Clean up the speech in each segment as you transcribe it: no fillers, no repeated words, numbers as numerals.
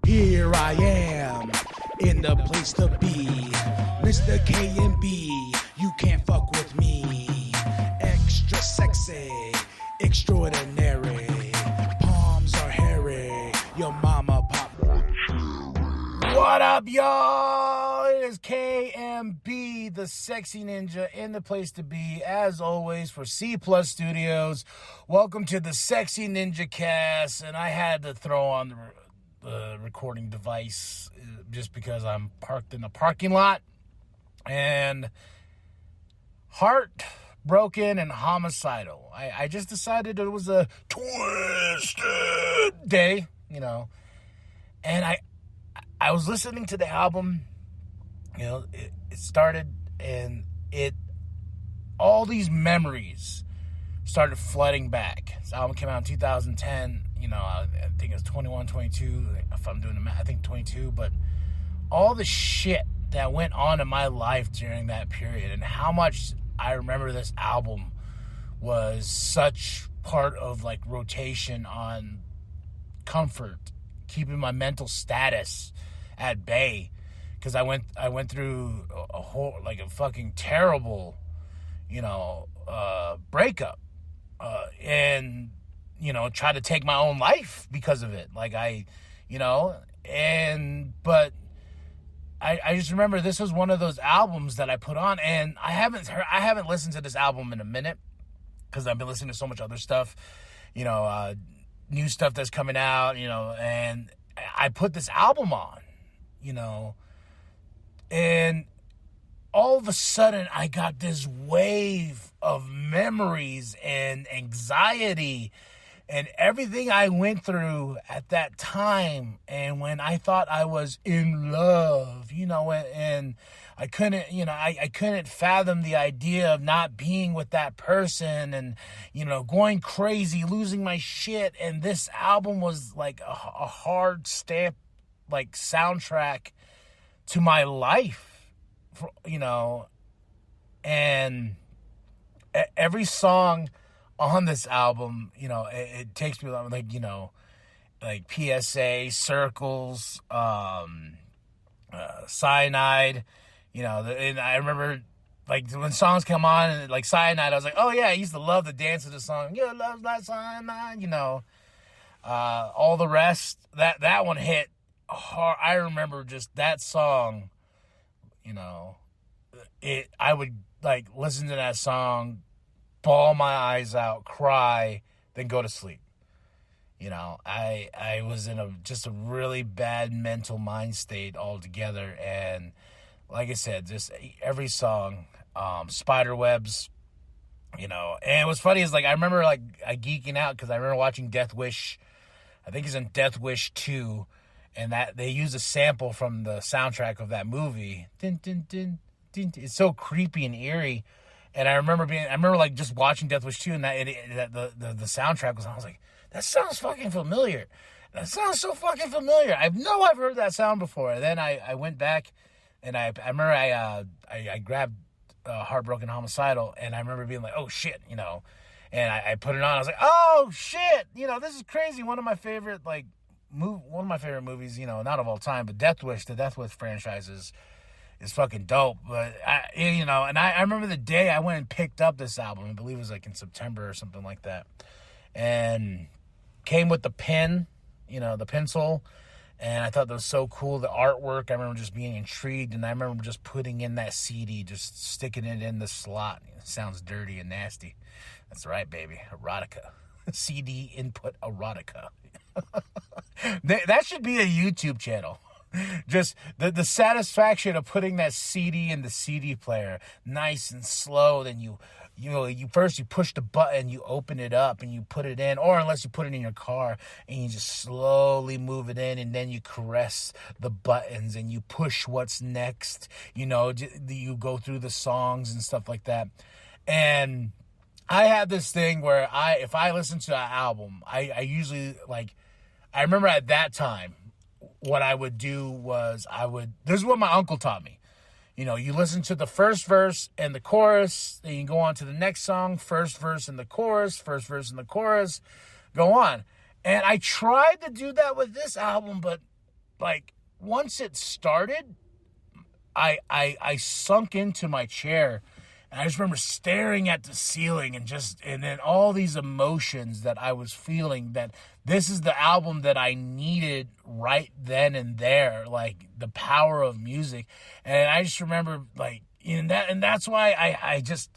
Here I am, in the place to be. Mr. K&B, you can't fuck with me. Extra sexy, extraordinary. Palms are hairy, your mama pop. What up, y'all? It is K&B, the sexy ninja, in the place to be, as always, for C Plus Studios. Welcome to the Sexy Ninjacast, and I had to throw on the recording device just because I'm parked in a parking lot. And Heartbroken and Homicidal. I just decided it was a Twiztid day, you know. And I was listening to the album, you know, it started, and all these memories started flooding back. This album came out in 2010, you know, I think it was 21, 22, if I'm doing the math, I think 22, but all the shit that went on in my life during that period, and how much I remember this album was such part of, like, rotation on comfort, keeping my mental status at bay, because I went through a whole, like, a fucking terrible, you know, breakup, and, you know, tried to take my own life because of it. Like, but I just remember this was one of those albums that I put on, and I haven't listened to this album in a minute, because I've been listening to so much other stuff, you know, new stuff that's coming out, you know, and I put this album on, you know, and all of a sudden I got this wave of memories and anxiety and everything I went through at that time, and when I thought I was in love, you know, and I couldn't, you know, I couldn't fathom the idea of not being with that person, and, you know, going crazy, losing my shit. And this album was like a hard stamp, like, soundtrack to my life, you know, and every song on this album, you know, it takes me, like, you know, like PSA, Circles, Cyanide, you know, and I remember, like, when songs come on, like Cyanide, I was like, oh yeah, I used to love the dance of the song, yeah, love's like cyanide, you know, all the rest, that one hit hard. I remember just that song, you know, I would, like, listen to that song, bawl my eyes out, cry, then go to sleep. You know, I was in just a really bad mental mind state altogether. And like I said, just every song, Spiderwebs, you know. And what's funny is, like, I remember, like, I geeking out because I remember watching Death Wish. I think it's in Death Wish 2, and that they use a sample from the soundtrack of that movie. Dun, dun, dun, dun, dun. It's so creepy and eerie. And I remember like just watching Death Wish 2, and the soundtrack was on. I was like, that sounds fucking familiar. That sounds so fucking familiar. I've heard that sound before. And then I went back, and I remember I grabbed Heartbroken Homicidal, and I remember being like, oh shit, you know. And I put it on. I was like, oh shit, you know, this is crazy. One of my favorite movies, you know, not of all time, but the Death Wish franchise is fucking dope. But I remember the day I went and picked up this album. I believe it was like in September or something like that, and came with the pen, you know, the pencil, and I thought that was so cool. The artwork, I remember just being intrigued, and I remember just putting in that CD, just sticking it in the slot. It sounds dirty and nasty. That's right, baby. Erotica. CD input erotica. That should be a YouTube channel. Just the satisfaction of putting that CD in the CD player, nice and slow. Then you first push the button, you open it up, and you put it in, or unless you put it in your car, and you just slowly move it in, and then you caress the buttons, and you push what's next. You know, you go through the songs and stuff like that. And I have this thing where if I listen to an album, I usually, like, I remember at that time, what I would do was this is what my uncle taught me. You know, you listen to the first verse and the chorus, then you go on to the next song, first verse and the chorus, go on. And I tried to do that with this album, but like, once it started, I sunk into my chair, and I just remember staring at the ceiling and then all these emotions that I was feeling, that this is the album that I needed right then and there, like the power of music. And I just remember, like, and that's why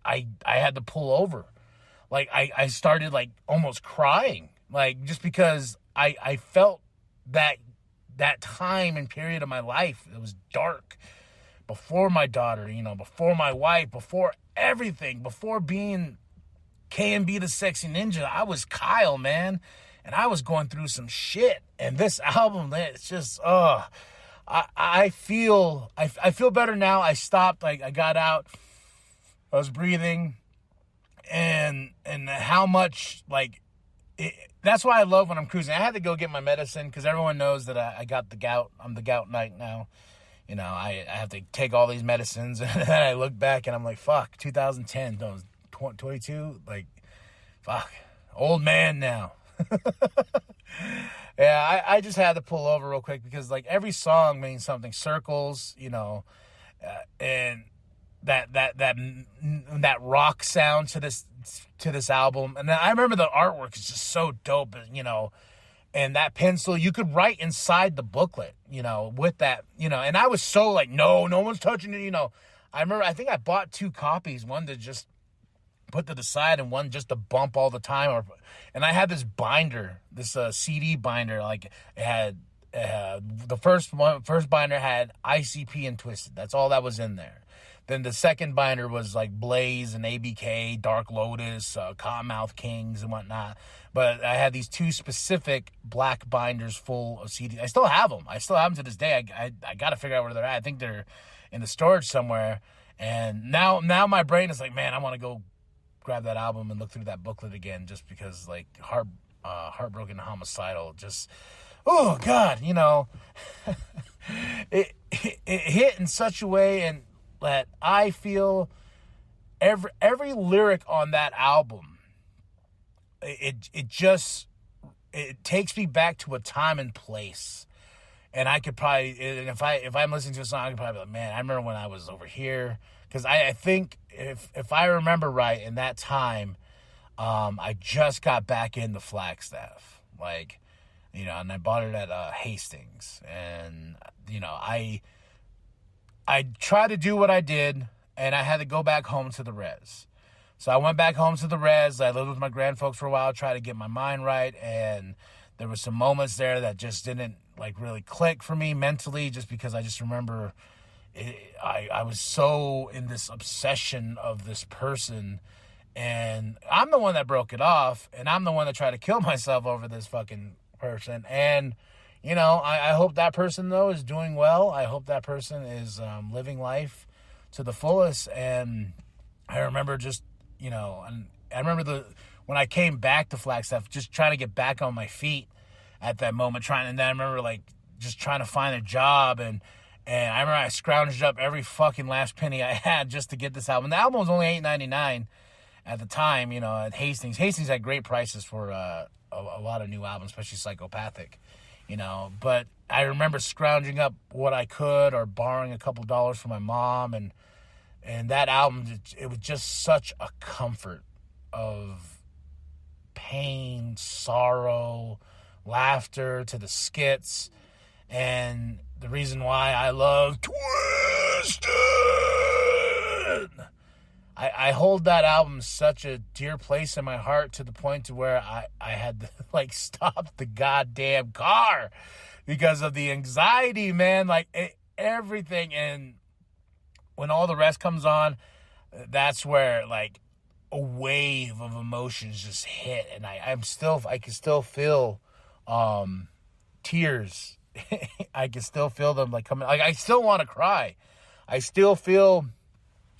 I had to pull over. Like, I started, like, almost crying, like, just because I felt that time and period of my life. It was dark. Before my daughter, before my wife, before everything, before being K&B the Sexy Ninja, I was Kyle, man. And I was going through some shit. And this album, it's just, I feel better now. I stopped, I got out, I was breathing, and how much, like, that's why I love when I'm cruising. I had to go get my medicine because everyone knows that I got the gout. I'm the gout knight now. I have to take all these medicines, and then I look back and I'm like, fuck, 2010, 22, like, fuck, old man now. Yeah, I just had to pull over real quick because, like, every song means something. Circles, and that rock sound to this album. And then I remember the artwork is just so dope, and that pencil, you could write inside the booklet, with that, and I was so like, no one's touching it, I remember, I think I bought 2 copies, one to just put to the side and one just to bump all the time. And I had this binder, this CD binder, like, it had, the first binder had ICP and Twiztid. That's all that was in there. Then the second binder was like Blaze and ABK, Dark Lotus, Cottonmouth Kings and whatnot. But I had these 2 specific black binders full of CDs. I still have them. To this day. I got to figure out where they're at. I think they're in the storage somewhere. And now my brain is like, man, I want to go grab that album and look through that booklet again, just because, like, Heartbroken Homicidal, just, oh God, it hit in such a way, and that I feel every lyric on that album, it takes me back to a time and place. And I could probably, if I'm listening to a song, I could probably be like, man, I remember when I was over here. Because I think if I remember right, in that time, I just got back into Flagstaff, like, and I bought it at Hastings, and I tried to do what I did, and I had to go back home to the res. So I went back home to the res. I lived with my grandfolks for a while, tried to get my mind right, and there were some moments there that just didn't, like, really click for me mentally, just because I just remember I was so in this obsession of this person, and I'm the one that broke it off, and I'm the one that tried to kill myself over this fucking person. And I hope that person, though, is doing well. I hope that person is living life to the fullest. And I remember just, and I remember when I came back to Flagstaff, just trying to get back on my feet at that moment, and then I remember, like, just trying to find a job, and I remember I scrounged up every fucking last penny I had just to get this album. The album was only $8.99 at the time, at Hastings. Hastings had great prices for a lot of new albums, especially Psychopathic, But I remember scrounging up what I could, or borrowing a couple dollars from my mom, and that album, it was just such a comfort of pain, sorrow, laughter, to the skits. And the reason why I love Twiztid, I hold that album such a dear place in my heart, to the point to where I had to, like, stop the goddamn car because of the anxiety, man, like, everything. And when All the Rest comes on, that's where, like, a wave of emotions just hit, and I can still feel tears. I can still feel them, like, coming. Like, I still want to cry. I feel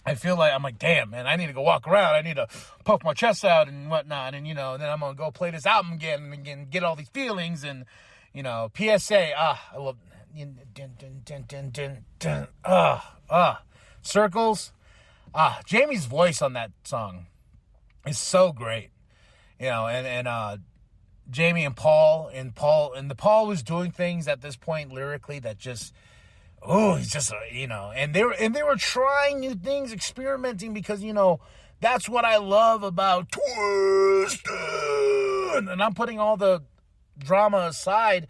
like, I'm like, damn, man, I need to go walk around. I need to puff my chest out and whatnot. And, then I'm going to go play this album again and again, get all these feelings. And, PSA, I love, Circles. Jamie's voice on that song is so great. Jamie and Paul, and Paul was doing things at this point lyrically that just, oh, he's just, and they were trying new things, experimenting, because, that's what I love about Twiztid. And I'm putting all the drama aside.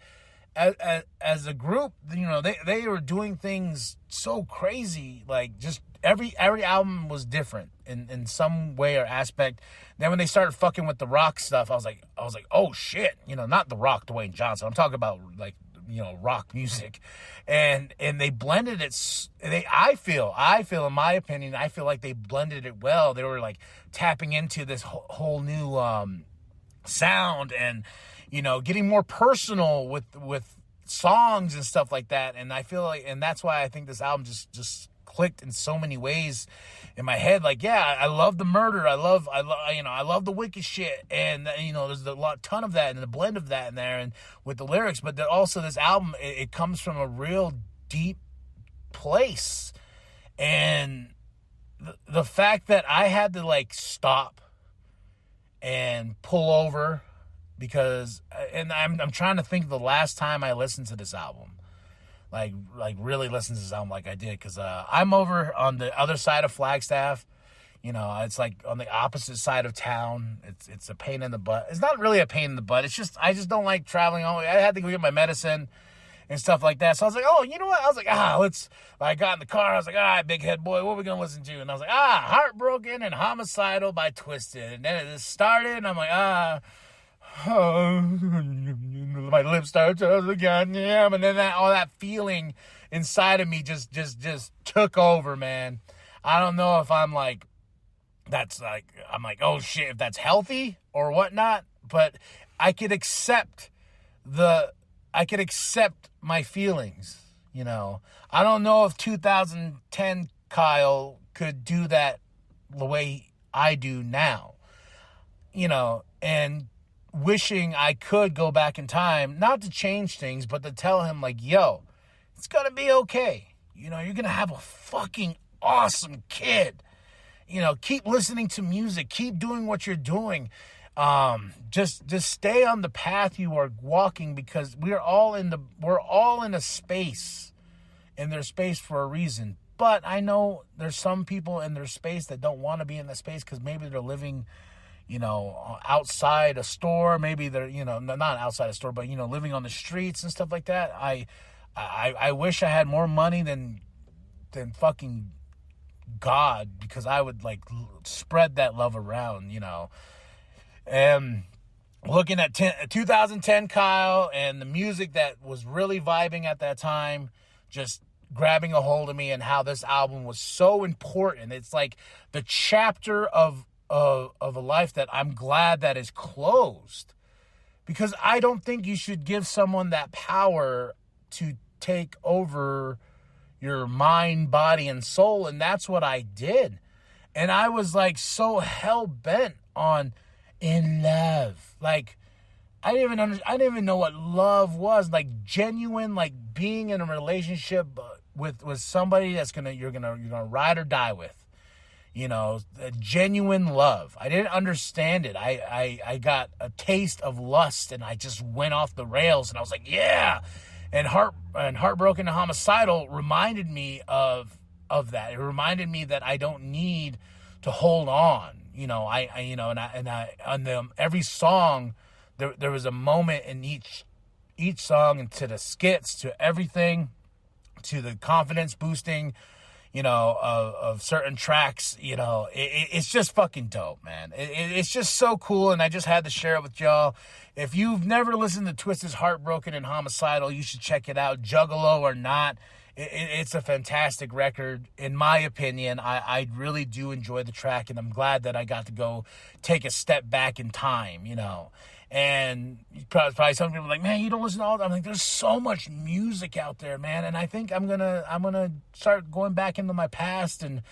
As a group, they were doing things so crazy, like just every album was different in some way or aspect. Then when they started fucking with the rock stuff, I was like, oh shit, not the Rock, Dwayne Johnson. I'm talking about like, rock music, and they blended it. I feel in my opinion, I feel like they blended it well. They were like tapping into this whole new sound, and getting more personal with songs and stuff like that. And I feel like, and that's why I think this album just clicked in so many ways in my head. Like, yeah, I love the murder. I love the wicked shit. And, there's a ton of that and the blend of that in there and with the lyrics. But also this album, it comes from a real deep place. And the fact that I had to like stop and pull over, because, and I'm trying to think of the last time I listened to this album, like really listened to this album like I did, because I'm over on the other side of Flagstaff. It's like on the opposite side of town. It's a pain in the butt. It's not really a pain in the butt. It's just I just don't like traveling all the way. I had to go get my medicine and stuff like that. So I was like, oh, you know what? I was like, I got in the car. I was like, all right, big head boy, what are we going to listen to? And I was like, Heartbroken and Homicidal by Twiztid. And then it just started, and I'm like, my lips start to goddamn, and then all that feeling inside of me just took over, man. I don't know if I'm like, oh shit, if that's healthy or whatnot, but I could accept my feelings, I don't know if 2010 Kyle could do that the way I do now, and wishing I could go back in time, not to change things, but to tell him like, yo, it's gonna be okay. You're gonna have a fucking awesome kid. Keep listening to music, keep doing what you're doing. Just stay on the path you are walking, because we're all in a space, and there's space for a reason. But I know there's some people in their space that don't want to be in the space because maybe they're living outside a store. Maybe they're, not outside a store, but, living on the streets and stuff like that. I wish I had more money than fucking God, because I would like spread that love around, and looking at 2010 Kyle and the music that was really vibing at that time, just grabbing a hold of me, and how this album was so important. It's like the chapter of a life that I'm glad that is closed, because I don't think you should give someone that power to take over your mind, body, and soul. And that's what I did. And I was like so hell-bent on in love. Like, I didn't even know what love was. Like, genuine, like being in a relationship with somebody you're gonna ride or die with. A genuine love. I didn't understand it. I got a taste of lust, and I just went off the rails, and I was like, yeah. And Heartbroken and Homicidal reminded me of that. It reminded me that I don't need to hold on. Every song, there was a moment in each song, and to the skits, to everything, to the confidence boosting, of certain tracks. It's just fucking dope, man. It's just so cool, and I just had to share it with y'all. If you've never listened to Twiztid's Heartbroken and Homicidal, you should check it out. Juggalo or not, it's a fantastic record, in my opinion. I really do enjoy the track, and I'm glad that I got to go take a step back in time, And probably some people are like, man, you don't listen to all that. I'm like, there's so much music out there, man. And I think I'm gonna start going back into my past and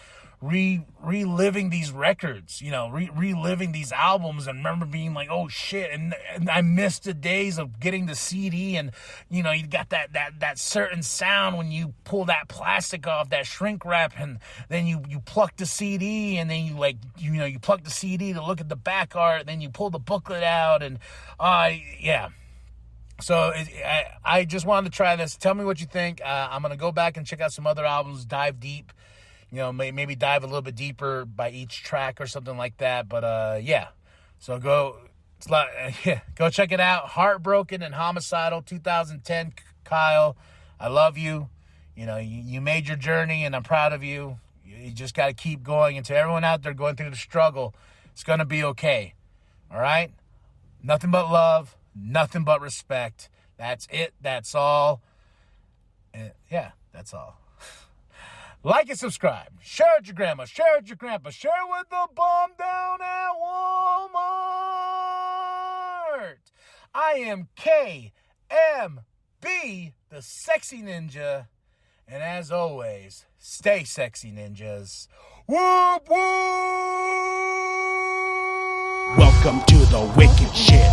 reliving these records, reliving these albums, and remember being like, oh shit, and I missed the days of getting the CD, and you got that certain sound when you pull that plastic off, that shrink wrap, and then you pluck the CD, and then you pluck the CD to look at the back art, then you pull the booklet out, and yeah. So I just wanted to try this. Tell me what you think. I'm going to go back and check out some other albums, dive deep, maybe dive a little bit deeper by each track or something like that. But yeah, so go check it out. Heartbroken and Homicidal, 2010. Kyle, I love you. You made your journey, and I'm proud of you. You just got to keep going. And to everyone out there going through the struggle, it's going to be okay. All right? Nothing but love. Nothing but respect. That's it. That's all. Yeah, that's all. Like and subscribe. Share it with your grandma. Share it with your grandpa. Share it with the bum down at Walmart. I am KMB, the Sexy Ninja. And as always, stay sexy, ninjas. Whoop, whoop! Welcome to the wicked shit.